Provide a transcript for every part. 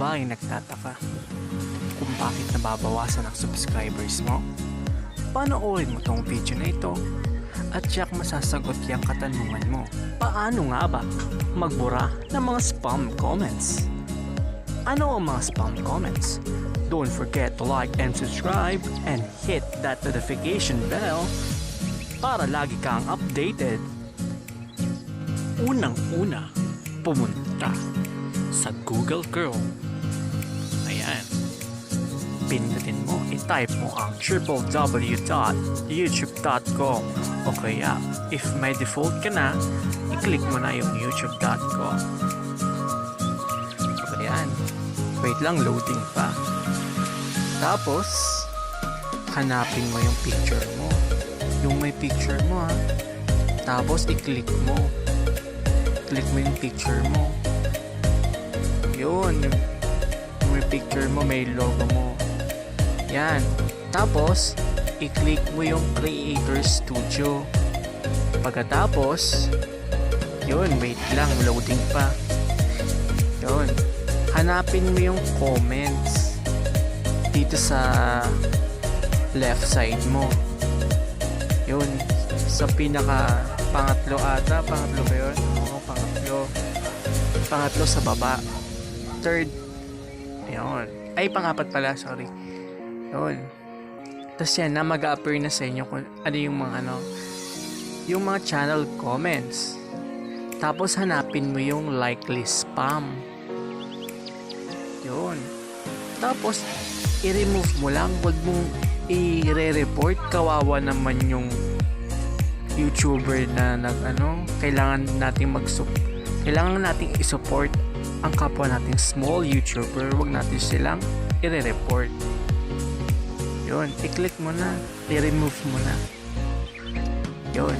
ba ay nagtataka kung bakit nababawasan ang subscribers mo? Panoorin mo tong video na ito at tiyak masasagot yung katanungan mo. Paano nga ba magbura ng mga spam comments? Ano ang mga spam comments? Don't forget to like and subscribe and hit that notification bell para lagi kang updated. Unang-una, pumunta sa Google Chrome. Ayan. Pindutin mo, i-type mo ang www.youtube.com o kaya, if may default ka na, i-click mo na yung youtube.com. So, ayan. Wait lang, loading pa. Tapos, hanapin mo yung picture mo. Yung may picture mo, ha. Tapos, i-click mo. Click mo yung picture mo. Yun, yung may picture mo, may logo mo. Yan. Tapos, i-click mo yung Creator Studio. Pagkatapos, yun, wait lang, loading pa. Yun. Hanapin mo yung comments dito sa left side mo. Yun. Sa pinaka pangatlo ata. Pangatlo ba yun? Oo, pangatlo sa baba. Third. Ayun. Ay, pangapat pala. Sorry. Yun. Tapos yan na mag-a-appear na sa inyo kung ano yung mga yung mga channel comments. Tapos hanapin mo yung likely spam. Yun. Tapos i-remove mo lang. Huwag mong i-re-report. Kawawa naman yung YouTuber na kailangan nating i-support ang kapwa nating small YouTuber. Huwag natin silang i-report. Yun, i-click mo na, i-remove mo na. Yun.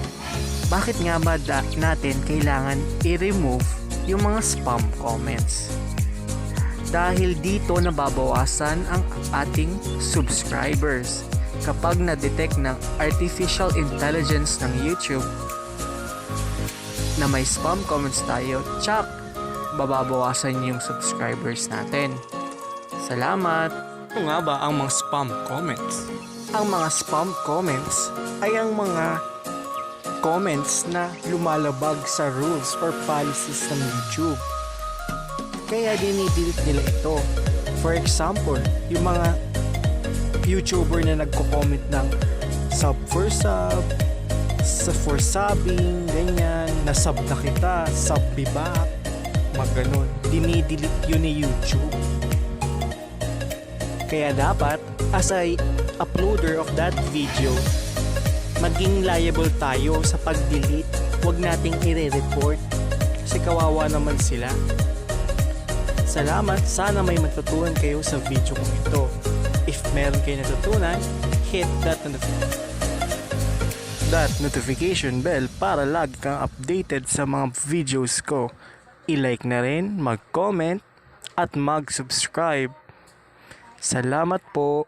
Bakit nga ba natin kailangan i-remove yung mga spam comments? Dahil dito nababawasan ang ating subscribers. Kapag na-detect ng artificial intelligence ng YouTube na may spam comments tayo, tsak, bababawasan yung subscribers natin. Salamat! Ano nga ba ang mga spam comments? Ang mga spam comments ay ang mga comments na lumalabag sa rules or policies ng YouTube. Kaya dinidelete nila ito. For example, yung mga YouTuber na nagko-comment ng sub for sub, for subbing, ganyan, na-sub na kita, sub me back, mga ganun. Dinidelete yun ni YouTube. Kaya dapat, as a uploader of that video, maging liable tayo sa pag-delete. Huwag nating i-report kasi kawawa naman sila. Salamat, sana may matutunan kayo sa video kong ito. If meron kayo natutunan, hit that notification bell para lagi kang updated sa mga videos ko. I-like na rin, mag-comment, at mag-subscribe. Salamat po.